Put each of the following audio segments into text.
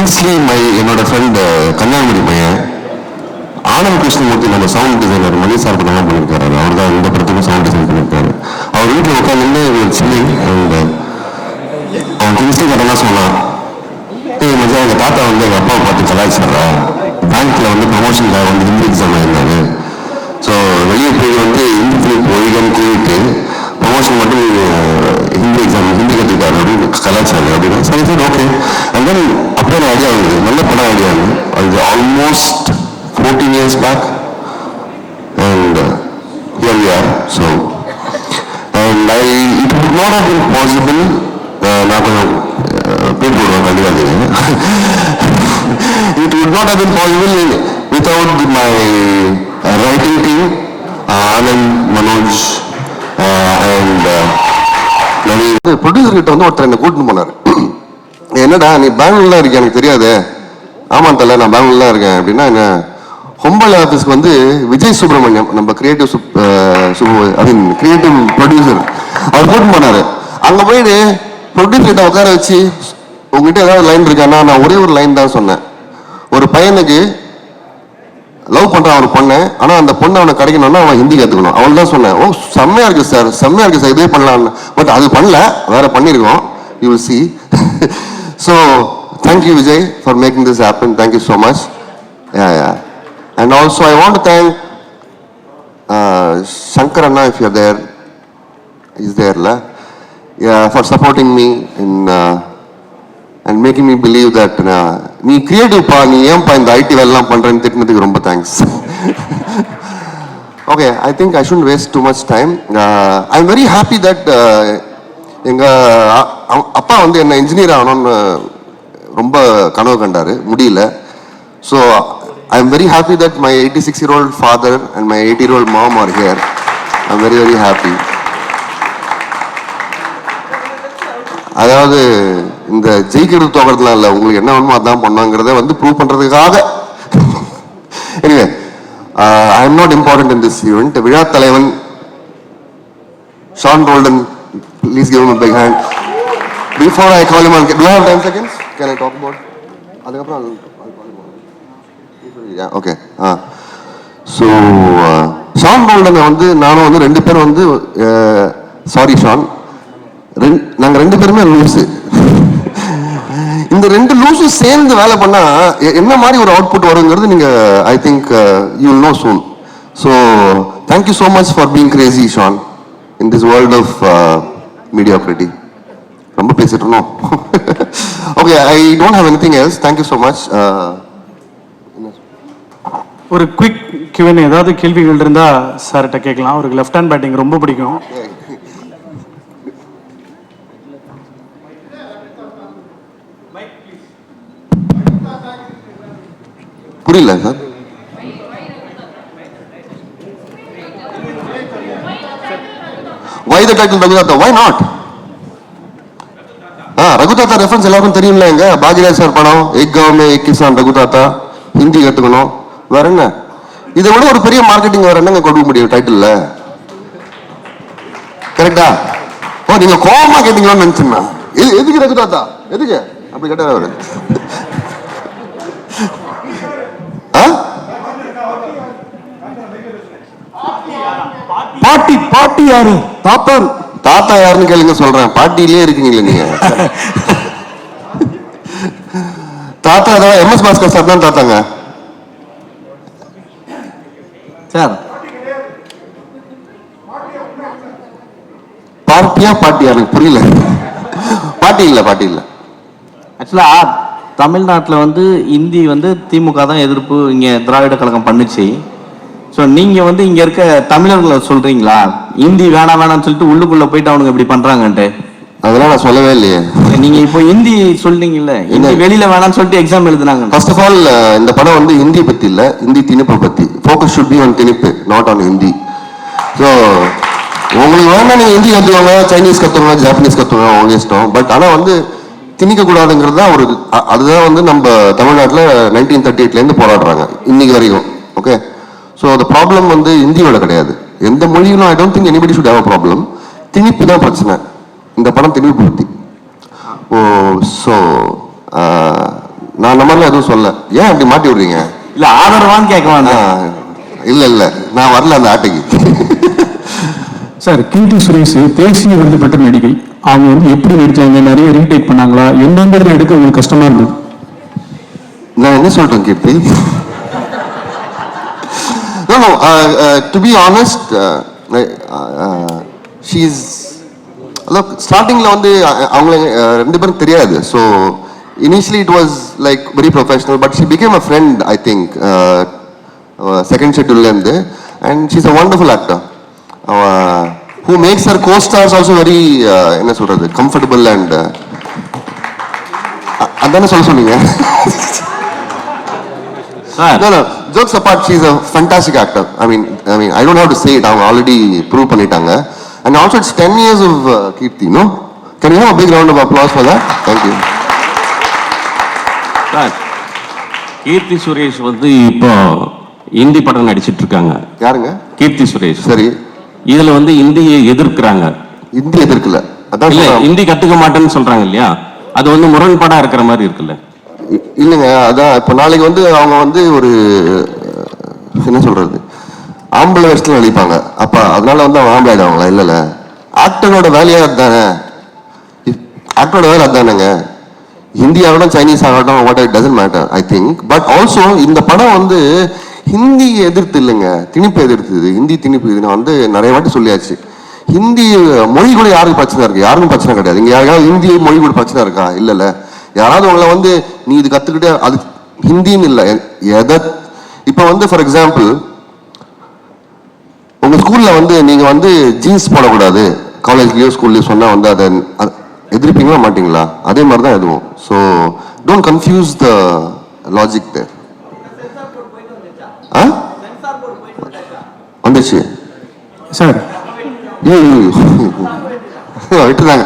Previously என்னோட friend Kanyakumari பையன் ஆனந்த் கிருஷ்ணமூர்த்தி, நம்ம சவுண்ட் டிசைனர் மணி சார் தான் பண்ணியிருக்காரு. அவர் தான் இந்த படத்துக்கும் சவுண்ட் டிசைன் பண்ணியிருக்காரு. அவர் வீட்டில் உட்காந்து சில்லிங் அண்ட் அவன் திங்ஸ்டி கட்டெல்லாம் சொன்னான். மஜா எங்கள் தாத்தா வந்து எங்கள் அப்பாவை பார்த்து கலாய்ச்சாரா, பேங்க்ல வந்து ப்ரொமோஷனுக்காக வந்து ஹிந்தி எக்ஸாம் இருந்தாரு. ஸோ வெளியே போய் வந்து ஹிந்தி போய்கன்னு கூப்பிட்டு ப்ரொமோஷன் மட்டும் ஹிந்தி எக்ஸாம் ஹிந்தி கற்றுக்காரு அப்படின்னு கலாச்சாரம் அப்படின்னா சரி ஓகே. அண்ட் தென் அப்படியே நான் ஐடியா ஆகுது, நல்ல படம் ஐடியா ஆகுது. அது almost 14 years back and here we are. So and it would not have been possible. நான் கொஞ்சம் பேர் போடுவேன் கண்டிப்பாக. It would not have been possible without my writing team, Anand, Manoj and producer கிட்ட வந்து ஒருத்தர் என்னை கூட்டின்னு போனார். என்னடா நீ பெங்களூர்ல இருக்க, எனக்கு தெரியாது. ஆமாம் தலை, நான் பெங்களூர்ல இருக்கேன் அப்படின்னா என்ன, ஹொம்பளை ஆஃபீஸ்க்கு வந்து விஜய் சுப்ரமணியம், நம்ம கிரியேட்டிவ் கிரியேட்டிவ் ப்ரொடியூசர், அவர் கூட்டின்னு போனார். அங்கே போயிட்டு ப்ரொடியூசர் கிட்ட உட்கார வச்சு, உங்ககிட்ட ஏதாவது லைன் இருக்கான்னா, நான் ஒரே ஒரு லைன் தான் சொன்னேன். ஒரு பையனுக்கு லவ் பண்ணுறான் ஒரு பொண்ணு, ஆனால் அந்த பொண்ணு அவனை கிடைக்கணும்னா அவன் ஹிந்தி கற்றுக்கணும், அவன் தான் சொன்னேன். ஓ செம்மையாக இருக்குது சார், செம்மையாக இருக்குது சார், இதே பண்ணலான்னு. பட் அது பண்ணல, வேற பண்ணியிருக்கோம். You will see. So thank you Vijay for making this happen. Thank you so much. And also I want to thank Shankar Anna, if you're there, he's there la, for supporting me in and making me believe that nee creative pa, nee em pa inda IT vella pandren thitnadhukku romba thanks. Okay, I think I shouldn't waste too much time. I'm very happy that enga appa vandu enna engineer aanonu romba kanavu kandaru, mudiyala. So I'm very happy that my 86-year-old father and my 80-year-old mom are here. I'm very, very happy. அதாவது இந்த ஜெயிக்கிறது தோக்கிறதுலாம் இல்லை, உங்களுக்கு என்ன வேணுமோ அதான் பண்ணாங்கிறத வந்து prove பண்ணுறதுக்காக. Anyway, I am not important in this event. விழா தலைவன் Sean Roldan, please give him a big hand. Before I call him on, do I have 10 seconds? Can I talk about? அதுக்கப்புறம் ஓகே. ஸோ ஷான் ரோல்டனை வந்து நானும் வந்து ரெண்டு பேரும் வந்து, சாரி ஷான், நாங்கள் ரெண்டு பேருமே லூஸு. இந்த ரெண்டு லூஸு சேர்ந்து வேலை பண்ணா என்ன மாதிரி ஒரு அவுட்புட் வருங்கிறது நீங்க I think you will know soon. So thank you so much for being crazy Sean in this world of mediocrity. ரொம்ப பேசிட்டோம். Okay, I don't have anything else. Thank you so much. ஒரு குவிக் Q&A, ஏதாவது கேள்விகள் இருந்தா சார்கிட்ட கேட்கலாம். அவருக்கு லெஃப்ட் ஹேண்ட் பேட்டிங் ரொம்ப பிடிக்கும். புரியல sir. Why the title Raghutata? Why not? Raghuthatha reference எல்லாருக்கும் தெரியும்ல. எங்க பாஜிராஜ் சார் படம் एक गांव में एक किसान ரகுதாத்தா, ஹிந்தி கத்துக்கணும், வேற என்ன? இதை விட ஒரு பெரிய மார்க்கெட்டிங் வேற என்னங்க கொடுக்க முடியும் டைட்டில்ல? கரெக்டா? ஓ, நீங்க கோபமா கேட்டீங்களான்னு நினைச்சுன்னா, எதுக்கு ரகுதாத்தா, எதுக்கு அப்படி கேட்டாரு அவரு. பாட்டி பாட்டி யாரு? தாத்தா தாத்தா யாருன்னு கேளுங்க, சொல்றேன். பாட்டிலே இருக்கீங்களே நீங்க. தாத்தா தான் MS பாஸ்கர் சார் தான் தாத்தாங்க சார். பார்ட்டியா பாட்டியா எனக்கு புரியல. பாட்டி இல்ல, பாட்டி இல்ல. ஆக்சுவலா தமிழ்நாட்டில் வந்து இந்தி வந்து திமுக தான் எதிர்ப்பு இங்கே திராவிட கழகம் பண்ணுச்சு. ஸோ நீங்கள் வந்து இங்கே இருக்க தமிழர்களை சொல்கிறீங்களா இந்தி வேணாம் வேணாம்னு சொல்லிட்டு உள்ளுக்குள்ளே போயிட்டு அவனுங்க இப்படி பண்ணுறாங்கன்ட்டு? அதெல்லாம் நான் சொல்லவே இல்லையே. நீங்கள் இப்போ ஹிந்தி சொல்றீங்கல்ல, இந்தி வெளியில் வேணாம்னு சொல்லிட்டு எக்ஸாம் எழுதுனாங்க. ஃபர்ஸ்ட் ஆஃப் ஆல் இந்த படம் வந்து ஹிந்தி பற்றி இல்லை, ஹிந்தி திணிப்பை பற்றி. ஃபோக்கஸ் ஷுட் பி ஆன் திணிப்பு, நாட் ஆன் ஹிந்தி. ஸோ உங்களுக்கு வேணா நீங்கள் ஹிந்தி கற்றுவாங்க, சைனீஸ் கற்றுவாங்க, ஜாப்பனீஸ் கற்றுவாங்க, அவங்க இஷ்டம். பட் ஆனால் வந்து திணிக்கக்கூடாதுங்கிறது தான் ஒரு, அதுதான் வந்து நம்ம தமிழ்நாட்டில் 1938லேருந்து போராடுறாங்க இன்னைக்கு வரைக்கும். ஓகே, ஸோ அந்த ப்ராப்ளம் வந்து இந்தியோட கிடையாது, எந்த மொழியிலும். I don't think anybody should have a problem. திணிப்பு தான் பிரச்சனை. இந்த படம் திணிப்பு பற்றி. ஸோ நான் அந்த மாதிரிலாம் எதுவும் சொல்ல. ஏன் அப்படி மாட்டி விடுறீங்க? இல்ல ஆதரவான்னு கேட்க வேண்டாம். இல்ல நான் வரல அந்த ஆட்டைக்கு. சார், கீர்த்தி சுரேஷ் தேசிய விருது பெற்ற நடிகை. அவங்க வந்து எப்படி நடிச்சாங்க, நிறைய ரீடேக் பண்ணாங்களா, எந்தெந்த எடுக்க உங்களுக்கு கஷ்டமா இருந்தது? நான் என்ன சொல்றேன் கீர்த்தி? No, to be honest, she's look, startingல வந்து அவங்கள ரெண்டு பேரும் தெரியாது. So initially it was like very professional, but she became a friend, I think, second schedule இருந்து, and she's a wonderful actor who makes her co-stars also very என்ன சொல்றது, comfortable and அதானே சொல்ல சொன்னீங்க? No, jokes apart, she's a fantastic actor. I mean, I don't have to say it. அவங்க already prove பண்ணிட்டாங்க. And also it's 10 years of Kirti, no? Can you have a big round of applause for that? Thank you. Sir, Keerthy Suresh வந்து இப்போ இந்தி படம் நடிச்சிட்டு இருக்காங்க. யாருங்க? கீர்த்தி சுரேஷ். சரி. இதுல வந்து இந்தியை எதிர்க்கிறாங்க. இந்தி எதிர்க்கல. அதான் இல்ல, இந்தி கத்துக்க மாட்டேன்னு சொல்றாங்க இல்லையா? அது வந்து முரண்பாடா இருக்கிற மாதிரி இருக்குல்ல? இல்லைங்க, அதான் இப்போ நாளைக்கு வந்து அவங்க வந்து ஒரு என்ன சொல்றது, ஆம்பளை வேஷத்துல நடிப்பாங்க. அப்ப அதனால வந்து அவங்க ஆம்பளை ஆயிடுவாங்களா? இல்லைல்ல, ஆக்டரோட வேலையா அதுதானே. ஆக்டரோட வேலை அதுதானேங்க. ஹிந்தி ஆகட்டும், சைனீஸ் ஆகட்டும், what it doesn't matter I think. But also இந்த படம் வந்து ஹிந்தி எதிர்த்து இல்லைங்க, திணிப்பு எதிர்த்துது. ஹிந்தி திணிப்பு இது நான் வந்து நிறைய வாட்டி சொல்லியாச்சு. ஹிந்தி மொழி கூட யாருக்கு பிரச்சனை இருக்கு? யாருக்கும் பிரச்சனை கிடையாது. இங்க யாருக்காவது ஹிந்தி மொழி கூட பிரச்சனை இருக்கா? இல்லைல்ல. யாராவது உங்களை வந்து நீ இது கத்துக்கிட்டு அது ஹிந்தின்னு இல்லை எதை. இப்போ வந்து ஃபார் எக்ஸாம்பிள், உங்க ஸ்கூல்ல வந்து நீங்க வந்து ஜீன்ஸ் போடக்கூடாது காலேஜ்லயோ ஸ்கூல்லயோ சொன்னா வந்து அதை எதிர்ப்பீங்களா மாட்டீங்களா? அதே மாதிரி தான் எதுவும். So don't confuse the logic there. வந்துச்சு சார், விட்டுதாங்க.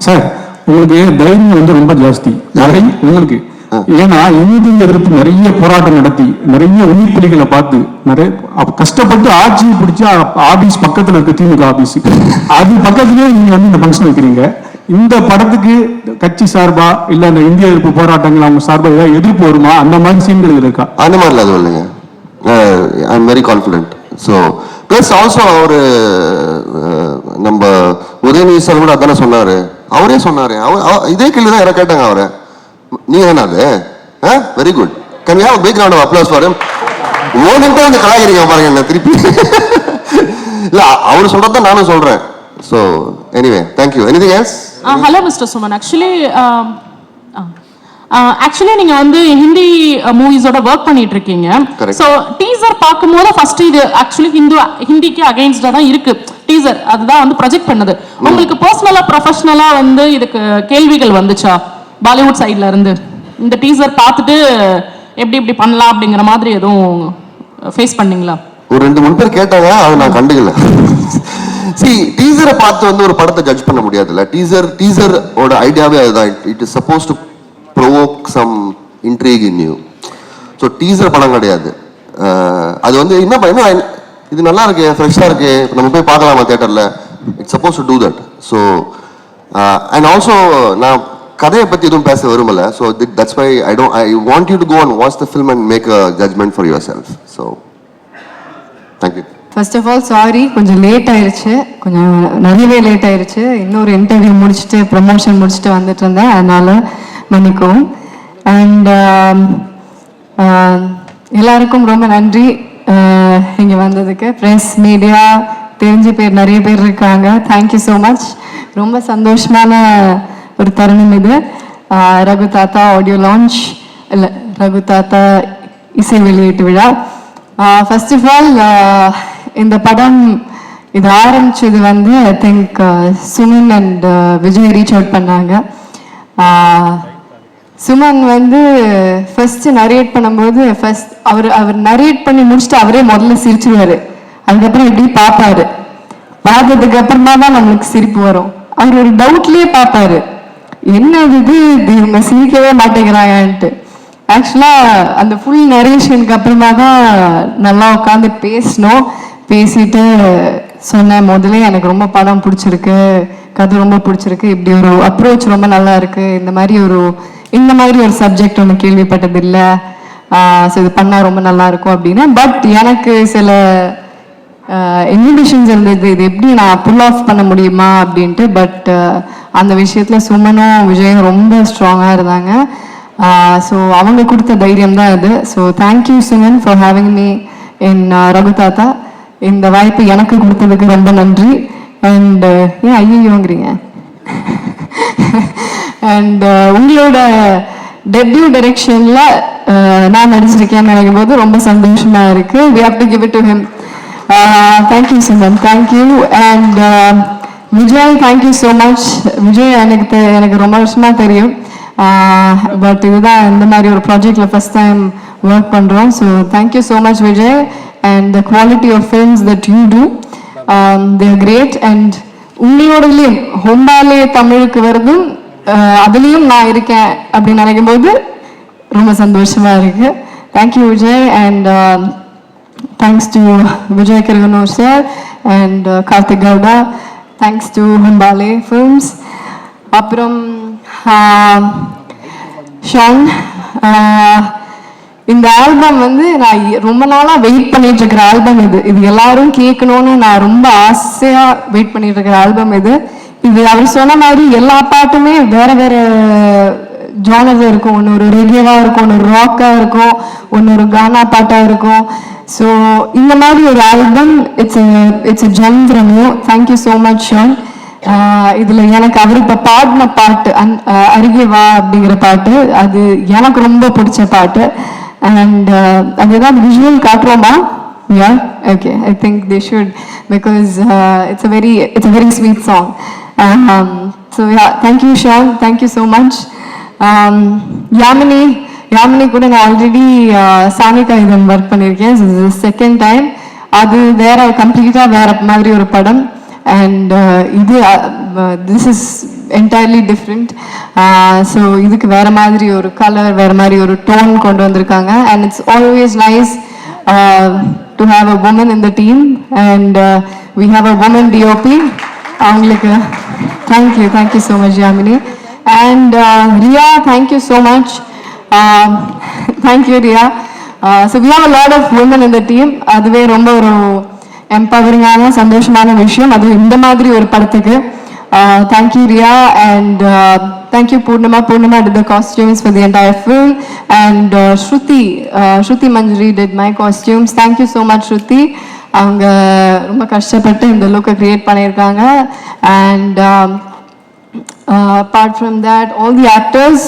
சார், உங்களுக்கு தைரியம் வந்து ரொம்ப ஜாஸ்தி உங்களுக்கு. ஏன்னா இந்தி எதிர்ப்பு நிறைய போராட்டம் நடத்தி நிறைய உயிர்ப்புலிகளை பார்த்து நிறைய கஷ்டப்பட்டு ஆட்சியை பிடிச்சி ஆபீஸ் பக்கத்துல இருக்கு, திமுக ஆபீஸ், அது பக்கத்துலயே நீங்க வந்து இந்த ஃபங்க்ஷன் வைக்கிறீங்க. இந்த படத்துக்கு கட்சி சார்பா இல்ல அந்த இந்திய எதிர்ப்பு போராட்டங்கள் அவங்க சார்பா ஏதாவது எதிர்ப்பு வருமா? அந்த மாதிரி சீன்கள் இருக்கா? அந்த மாதிரிலாம் அதுவும் இல்லைங்க. I am very confident. So plus also அவரு நம்ம உதயநிதி சார் கூட அதானே சொன்னாரு. அவரே சொன்னாரு. இதே கேள்வி தான் யாரை கேட்டாங்க அவரை. நீங்க என்ன அது? Very good. Can we have a big round of applause for him? ஓடிட்டு வந்து கலாய்க்கிறீங்க பாருங்க என்ன திருப்பி. இல்ல அவர் சொல்றத நானும் சொல்றேன். So anyway, thank you. Anything else? Hello Mr. Suman. Actually நீங்க வந்து ஹிந்தி மூவிஸோட ஒர்க் பண்ணிட்டு இருக்கீங்க. சோ டீசர் பாக்கும்போது ஃபர்ஸ்ட் இது ஆக்சுவலி ஹிந்திக்கு அகைன்ஸ்டா தான் இருக்கு டீசர். அதுதான் வந்து ப்ரொஜெக்ட் பண்ணது. உங்களுக்கு பர்சனலா ப்ரொஃபஷனலா வந்து இதுக்கு கேள்விகள் வந்துச்சா பாலிவுட் சைடுல இருந்து? இந்த டீசர் பார்த்துட்டு எப்படி இப்படி பண்ணலாம் அப்படிங்கிற மாதிரி எதுவும் ஃபேஸ் பண்ணீங்களா? ஒரு 2-3 பேர் கேட்டாங்க, அதை நான் கண்டுக்கல. டீசரை பார்த்து வந்து ஒரு படத்தை ஜட்ஜ் பண்ண முடியாதுல்ல. டீசர் ஓட ஐடியாவே அதுதான். It is suppose to provoke some intrigue in you. So teaser படம் கிடையாது அது. வந்து என்ன இது நல்லா இருக்கு, ஃப்ரெஷ்ஷாக இருக்கு, நம்ம போய் பார்க்கலாமா தியேட்டர்ல. It's suppose to do that. So and also நான் கதையை பற்றி எதுவும் பேச விரும்பல. So that's why I want you to go and watch the film and make a judgement for yourself. So thank you. First of all sorry, கொஞ்சம் late ஆயிடுச்சு, கொஞ்சம் நிறையவே லேட் ஆயிடுச்சு. இன்னொரு இன்டர்வியூ முடிச்சுட்டு ப்ரமோஷன் முடிச்சுட்டு வந்துட்டு இருந்தேன், அதனால மன்னிக்கவும். அண்ட் எல்லாருக்கும் ரொம்ப நன்றி இங்கே வந்ததுக்கு. ப்ரெஸ், மீடியா, தெரிஞ்ச பேர் நிறைய பேர் இருக்காங்க. Thank you so much. ரொம்ப சந்தோஷமான ஒரு தருணம் இது. ரகு தாத்தா ஆடியோ லான்ச், இல்லை ரகு தாத்தா இசை வெளியீட்டு விழா. ஃபர்ஸ்ட் ஆஃப் ஆல் இந்த படம் இது ஆரம்பிச்சது வந்து I think Suman and Vijay reach out பண்ணாங்க. சுமன் வந்து ஃபர்ஸ்ட் நரேட் பண்ணும்போது அவர் நரேட் பண்ணி முடிச்சுட்டு அவரே முதல்ல சிரிச்சுவாரு. அதுக்கப்புறம் எப்படி பார்ப்பாரு, பார்த்ததுக்கு அப்புறமா தான் நம்மளுக்கு சிரிப்பு வரும். அவர் ஒரு டவுட்லயே பார்ப்பாரு, என்ன இது இவங்க சிரிக்கவே மாட்டேங்கிறாங்கன்ட்டு. ஆக்சுவலா அந்த ஃபுல் நரேஷனுக்கு அப்புறமா தான் நல்லா உட்காந்து பேசிட்டு சொன்னேன், முதல்ல எனக்கு ரொம்ப படம் பிடிச்சிருக்கு, கதை ரொம்ப பிடிச்சிருக்கு, இப்படி ஒரு அப்ரோச் ரொம்ப நல்லா இருக்கு, இந்த மாதிரி ஒரு இந்த மாதிரி ஒரு சப்ஜெக்ட் ஒன்று கேள்விப்பட்டதில்லை, ஸோ இது பண்ணால் ரொம்ப நல்லா இருக்கும் அப்படின்னு. பட் எனக்கு சில இன்ஹிபிஷன்ஸ் இருந்தது, இது எப்படி நான் புல் ஆஃப் பண்ண முடியுமா அப்படின்ட்டு. பட் அந்த விஷயத்தில் சுமனும் விஜயும் ரொம்ப ஸ்ட்ராங்காக இருந்தாங்க. ஸோ அவங்க கொடுத்த தைரியம் தான் இது. So thank you Suman for having me in Raghu தாத்தா. இந்த வாய்ப்பு எனக்கு கொடுத்ததுக்கு ரொம்ப நன்றி. அண்ட் ஏன் ஐயோங்கிறீங்க? அண்ட் உங்களோட டெபியூ டைரக்ஷன்ல நான் நடிச்சிருக்கேன்னு நினைக்கும் போது ரொம்ப சந்தோஷமா இருக்கு. we have to give it to him. Thank you Suman, thank you. And Vijay, thank you so much. Vijay எனக்கு ரொம்ப வருஷமா தெரியும், பட் இதுதான் இந்த மாதிரி ஒரு ப்ராஜெக்ட்ல ஃபர்ஸ்ட் டைம் ஒர்க் பண்றோம். So thank you so much Vijay. And the quality of films that you do, they are great. And உங்களோடலையும் ஹொம்பாலே தமிழுக்கு வருதும் அதுலேயும் நான் இருக்கேன் அப்படின்னு நினைக்கும் போது ரொம்ப சந்தோஷமா இருக்கு. Thank you Vijay. And thanks to Vijay Kiragandur sir and Karthik Gowda. Thanks to Hombale films. அப்புறம் ஷான், இந்த ஆல்பம் வந்து நான் ரொம்ப நாளா வெயிட் பண்ணிட்டு இருக்கிற ஆல்பம் இது எல்லாரும் கேட்கணும்னு நான் ரொம்ப ஆசையா வெயிட் பண்ணிட்டு இருக்கிற ஆல்பம் இது. அவர் சொன்ன மாதிரி எல்லா பாட்டுமே வேற வேற ஜானர்ல இருக்கும். ஒன்று ஒரு ரெகேவா இருக்கும், ஒன்று ஒரு ராக்கா இருக்கும், ஒன்று ஒரு கானா பாட்டா இருக்கும். ஸோ இந்த மாதிரி ஒரு album, it's a gem from you. Thank you so much Sean. இதுல எனக்கு அவர் இப்ப பாடின பாட்டு அருகே வா அப்படிங்கிற பாட்டு, அது எனக்கு ரொம்ப பிடிச்ச பாட்டு. அண்ட் அதுதான் visual காட்டுறோமா? Yeah, okay, I think they should, because it's a very sweet song. So yeah, thank you Sean, thank you so much. Yamini கூட நான் ஆல்ரெடி சானிகா இதன் ஒர்க் பண்ணியிருக்கேன். This is the second time. அது வேற கம்ப்ளீட்டா வேற மாதிரி ஒரு படம். அண்ட் இது this is entirely different. So இதுக்கு வேற மாதிரி ஒரு கலர், வேற மாதிரி ஒரு டோன் கொண்டு வந்திருக்காங்க. And it's always nice to have a woman in the team. And we have a woman DOP. அவங்களுக்கு thank you so much Yamini. And Ria, thank you so much. Thank you Ria. So we have a lot of women in the team. அதுவே ரொம்ப ஒரு எம்பவரிங்கான சந்தோஷமான விஷயம், அது இந்த மாதிரி ஒரு படத்துக்கு. Thank you Riya. And thank you Poornima. Poornima did the costumes for the entire film. And Shruti Manjari did my costumes. Thank you so much Shruti. அவங்க ரொம்ப கஷ்டப்பட்டு இந்த லுக்கை கிரியேட் பண்ணியிருக்காங்க. And apart from that, all the actors,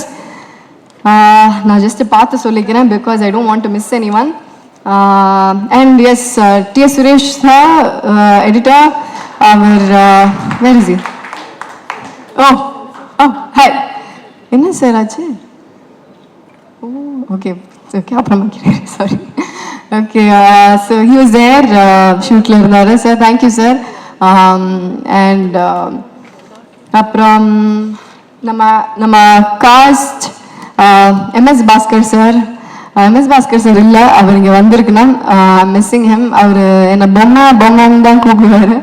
நான் ஜஸ்ட் பார்த்து சொல்லிக்கிறேன் because I don't want to miss anyone. And yes, T.S. Suresh sir, editor, where is he? Oh, hi. என்ன sir ஆச்சு? ஓகே அப்புறமா கேட்குறேன், sorry. Okay, so he was there, ஷூட்டில் இருந்தார் sir. Thank you sir. And அப்புறம் நம்ம cost MS Bhaskar sir. MS Bhaskar sir இல்லை, அவர் இங்கே வந்திருக்குன்னா மிஸ்ஸிங் ஹெம். அவர் என்னை பொம்மான்னு தான் கூப்பிடுவார்.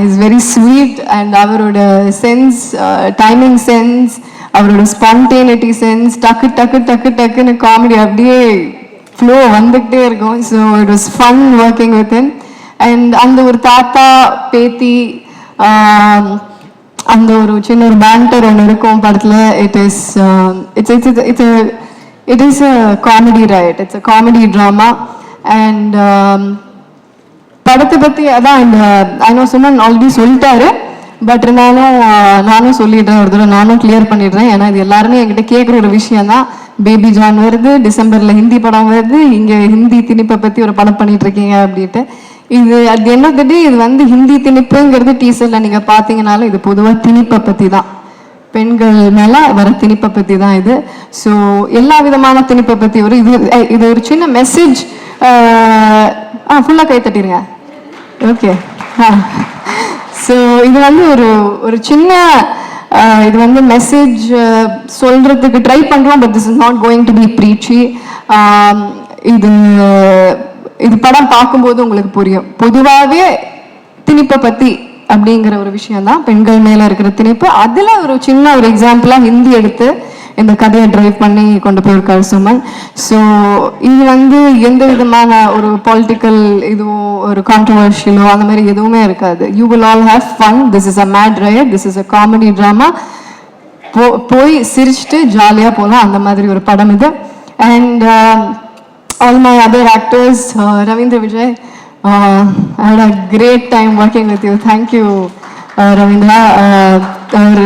Is very sweet. அண்ட் அவரோட சென்ஸ், டைமிங் சென்ஸ், அவரோட ஸ்பான்டேனிட்டி சென்ஸ், டக்குன்னு காமெடி அப்படியே ஃப்ளோ வந்துக்கிட்டே இருக்கும். So it was fun working with him. And அந்த ஒரு தாத்தா பேத்தி அந்த ஒரு சின்ன ஒரு பேண்டர் ஒன்று இருக்கும் படத்தில். It is a comedy, right? It's a comedy drama. And படத்தை பற்றி அதான் இந்த ஐ நோ சுமன் ஆல்ரெடி சொல்லிட்டாரு, பட் நானும் சொல்லிடுறேன், ஒரு தடவை நானும் கிளியர் பண்ணிடுறேன். ஏன்னா இது எல்லாருமே என்கிட்ட கேட்குற ஒரு விஷயம் தான். பேபி ஜான் வருது, டிசம்பரில் ஹிந்தி படம் வருது, இங்கே ஹிந்தி திணிப்பை பற்றி ஒரு படம் பண்ணிட்டு இருக்கீங்க அப்படின்ட்டு. இது அது என்னது, இது வந்து ஹிந்தி திணிப்புங்கிறது டீசரில் நீங்கள் பார்த்தீங்கனாலும் இது பொதுவாக திணிப்பை பற்றி தான், பெண்கள் மேலே வர திணிப்பை பற்றி தான் இது. ஸோ எல்லா விதமான திணிப்பை பற்றி இது ஒரு சின்ன மெசேஜ். ஃபுல்லாக கை தட்டிடுங்க. ஓகே. ஸோ இது வந்து ஒரு சின்ன இது வந்து மெசேஜ் சொல்றதுக்கு ட்ரை பண்ணுறோம், but this is not going to be preachy. இது படம் பார்க்கும்போது உங்களுக்கு புரியும். பொதுவாகவே திணிப்பை பற்றி அப்படிங்கிற ஒரு விஷயம் தான் பெண்கள் மேல இருக்கிற திணிப்பு. அதுல ஒரு சின்ன ஒரு எக்ஸாம்பிளா ஹிந்தி எடுத்து இந்த கதையை டிரைவ் பண்ணி கொண்டு போயிருக்காரு சுமன். ஸோ இது வந்து எந்த விதமான ஒரு பொலிட்டிக்கல் இதுவோ ஒரு கான்ட்ரவர்ஷியலோ அந்த மாதிரி எதுவுமே இருக்காது. You will all have fun. This is a mad ride, this is a comedy drama. போய் சிரிச்சுட்டு ஜாலியாக போகலாம், அந்த மாதிரி ஒரு படம் இது. And all my other actors, Ravindra Vijay, I had a great time working with you. Thank you, Ravindra. அவர்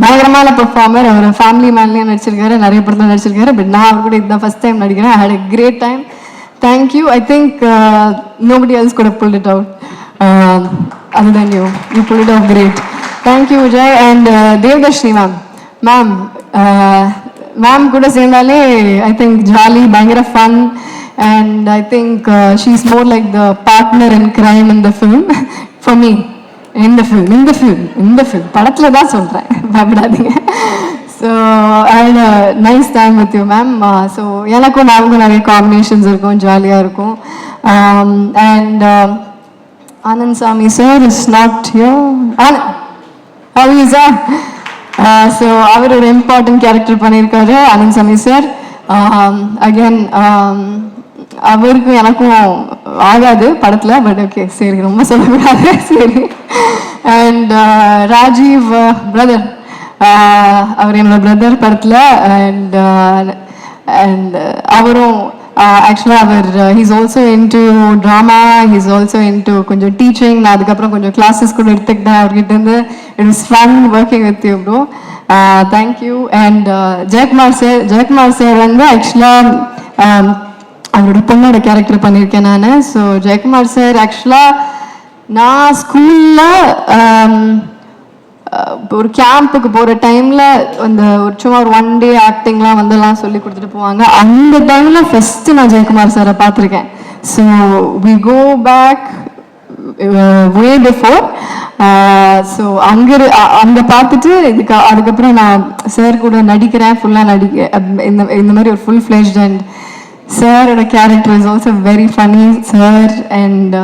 பயங்கரமான பெர்ஃபார்மர். அவர் ஃபேமிலி மேன்லேயும் நடிச்சிருக்காரு, நிறைய படத்தில் நடிச்சிருக்காரு. பட் நான் அவர் கூட இதுதான் ஃபர்ஸ்ட் டைம் நடிக்கிறேன். I had a great time. Thank you. I think nobody else could have pulled it out other than you. You pulled it off great. Thank you, Vijay. And Devdashni ma'am, ma'am கூட சேர்ந்தாலே I think jolly, பயங்கர fun. And I think she's more like the partner in crime in the film for me. In the film படத்துல தான் சொல்றேன், பயப்படாதீங்க. So I had a nice time with you ma'am. So எனக்கும் நாங்களும் நிறைய combinations இருக்கும், ஜாலியாக இருக்கும். And Anand Sami sir is not here. How is that? So அவர் ஒரு இம்பார்ட்டன்ட் கேரக்டர் பண்ணியிருக்காரு, ஆனந்த் சாமி சார். அகேன் அவருக்கு எனக்கும் ஆகாது படத்துல, பட் ஓகே சரி, ரொம்ப சொல்லக்கூடாது, சரி. அண்ட் ராஜீவ் பிரதர், அவர் என்னோட பிரதர் படத்துல. அண்ட் அவரும் ஆக்சுவலாக அவர் he's also into drama, he's also into கொஞ்சம் டீச்சிங். நான் அதுக்கப்புறம் கொஞ்சம் கிளாஸஸ் கூட எடுத்துக்கிட்டேன் அவர்கிட்ட இருந்து. It is fun working with you bro. Thank you. And Jayakumar sir வந்து ஆக்சுவலாக அவரோட பொண்ணோட கேரக்டர் பண்ணியிருக்கேன் நான். ஸோ ஜெயக்குமார் சார் ஆக்சுவலாக நான் ஸ்கூலில் ஒரு கேம்புக்கு போகிற டைமில் அந்த ஒரு சும்மா ஒரு 1 day ஆக்டிங்லாம் வந்துலாம் சொல்லி கொடுத்துட்டு போவாங்க. அந்த டைமில் ஃபஸ்ட்டு நான் ஜெயக்குமார் சாரை பார்த்துருக்கேன். So we go back way before. So அங்கே பார்த்துட்டு அதுக்கப்புறம் நான் சார் கூட நடிக்கிறேன், ஃபுல்லாக இந்த மாதிரி ஒரு ஃபுல் ஃப்ளெஜ்ட். அண்ட் சாரோட character is also very funny sir. And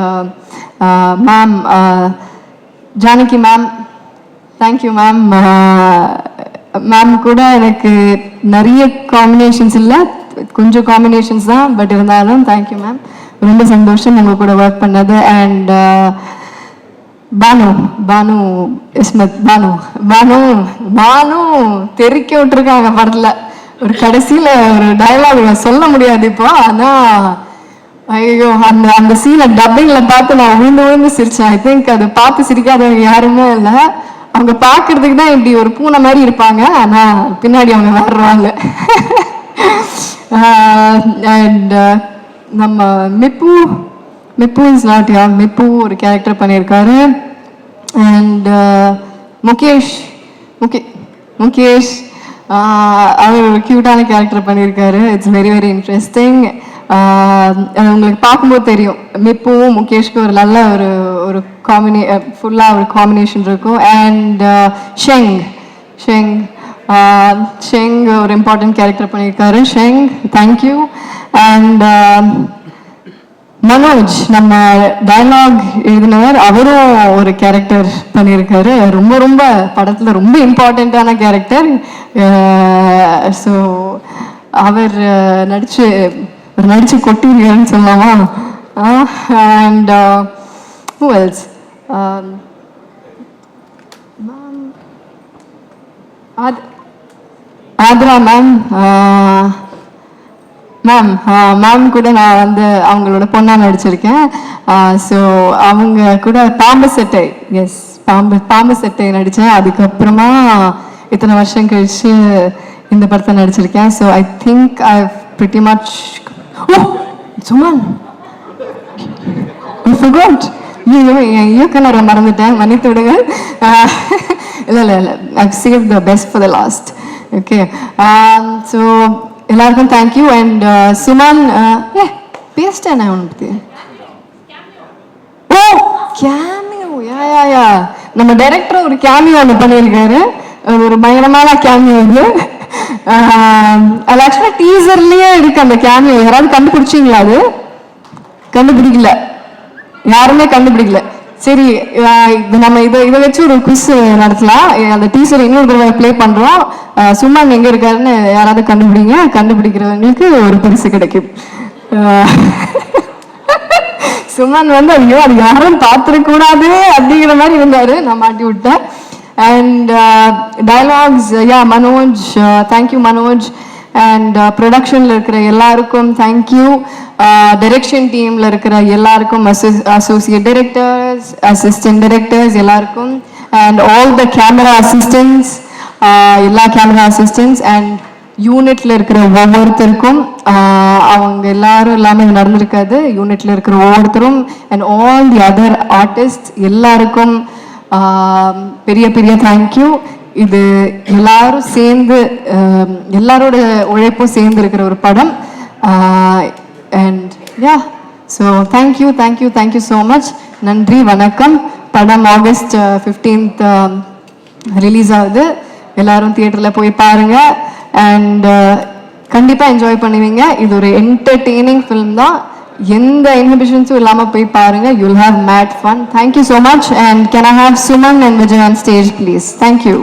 ma'am Janaki ma'am, thank you ma'am. Ma'am கூட எனக்கு நிறைய காம்பினேஷன்ஸ் இல்லை, கொஞ்சம் காம்பினேஷன்ஸ் தான், பட் இருந்தாலும் தேங்க்யூ மேம். ரொம்ப சந்தோஷம் உங்கள் கூட ஒர்க் பண்ணது. அண்ட் பானு இஸ்மத், பானு தெறிக்க விட்டுருக்காங்க படத்தில். ஒரு கடைசியில் ஒரு டயலாக் சொல்ல முடியாது இப்போ, ஆனால் ஐயோ அந்த சீனை டப்பிங்கில் பார்த்து நான் விழுந்து சிரிச்சேன். ஐ திங்க் அதை பார்த்து சிரிக்காதவங்க யாருமே இல்லை. அவங்க பார்க்கறதுக்கு தான் இப்படி ஒரு பூனை மாதிரி இருப்பாங்க, ஆனால் பின்னாடி அவங்க வர்றாங்க. அண்ட் நம்ம மிப்பு இஸ் நாட் யா, மிப்பு ஒரு கேரக்டர் பண்ணியிருக்காரு. அண்ட் முகேஷ் அவர் ஒரு க்யூட்டான கேரக்டர் பண்ணியிருக்காரு. It's very very interesting. உங்களுக்கு பார்க்கும்போது தெரியும் மிப்புவும் முகேஷ்க்கும் ஒரு நல்ல ஒரு ஃபுல்லாக ஒரு காம்பினேஷன் இருக்கும். அண்ட் ஷெங் ஒரு இம்பார்ட்டன்ட் கேரக்டர் பண்ணியிருக்காரு. Sheng, thank you. அண்ட் மனோஜ், நம்ம டயலாக் எழுதினவர், அவரும் ஒரு கேரக்டர் பண்ணியிருக்காரு. ரொம்ப ரொம்ப படத்தில் ரொம்ப இம்பார்ட்டண்ட்டான கேரக்டர். ஸோ அவர் நடிச்சு கொட்டிருக்காருன்னு சொல்லலாமா. And who else? Athra ma'am கூட நான் வந்து அவங்களோட பொண்ணா நடிச்சிருக்கேன். ஸோ அவங்க கூட பாம்பு சட்டை நடித்தேன். அதுக்கப்புறமா இத்தனை வருஷம் கழிச்சு இந்த படத்தை நடிச்சிருக்கேன். So I think I pretty much Suman இயக்குனரை மறந்துட்டேன், மன்னித்து விடுங்க. இல்லை I've saved the best for the last. Okay, so எல்லாருக்கும் தேங்க்யூ. அண்ட் சுமன் பேசிட்டேன் நான் உனக்கு பற்றி. ஓ கேமியோ, யா நம்ம டைரக்டர் ஒரு கேமியோ ஒன்று பண்ணியிருக்காரு. ஒரு பயங்கரமான கேமியோ இது. அது ஆக்சுவலாக டீசர்லேயே இருக்கு அந்த கேமியோ. யாராவது கண்டுபிடிச்சிங்களா? அது கண்டுபிடிக்கல, யாருமே கண்டுபிடிக்கல. சரி இது நம்ம இதை வச்சு ஒரு குவிஸ் நடத்தலாம். அந்த டீசர் இன்னொரு தடவை ப்ளே பண்றோம். சுமன் எங்க இருக்காருன்னு யாராவது கண்டுபிடிங்க. கண்டுபிடிக்கிறவங்களுக்கு ஒரு பரிசு கிடைக்கும். சுமன் வந்து ஐயோ அது யாரும் பார்த்துடக்கூடாது அப்படிங்கிற மாதிரி இருந்தாரு. நான் மாட்டி விட்டேன். And dialogues Manoj, thank you Manoj. And ப்ரொடக்ஷன்ல இருக்கிற எல்லாருக்கும் தேங்க்யூ. டைரக்ஷன் டீம்ல இருக்கிற எல்லாருக்கும், அசோசியேட் டைரக்டர்ஸ், அசிஸ்டன்ட் டைரக்டர்ஸ் எல்லாருக்கும், and all the camera assistants, எல்லா கேமரா அசிஸ்டன்ட்ஸ் அண்ட் யூனிட்ல இருக்கிற ஒவ்வொருத்தருக்கும், அவங்க எல்லாரும் எல்லாமே நடந்திருக்காது. யூனிட்ல இருக்கிற ஒவ்வொருத்தரும் and all the other artist எல்லாருக்கும் பெரிய பெரிய தேங்க்யூ. இது எல்லாரும் சேர்ந்து, எல்லாரோட உழைப்பும் சேர்ந்து இருக்கிற ஒரு படம். And so thank you so much. நன்றி, வணக்கம். படம் August 15th ரிலீஸ் ஆகுது. எல்லாரும் தியேட்டரில் போய் பாருங்க. அண்ட் கண்டிப்பாக என்ஜாய் பண்ணுவீங்க. இது ஒரு என்டர்டெய்னிங் ஃபிலிம் தான். எந்த இன்ஹிபிஷன்ஸும் இல்லாமல் போய் பாருங்க. You'll have made fun. Thank you so much. And can I have Suman and Vijay on stage please? Thank you.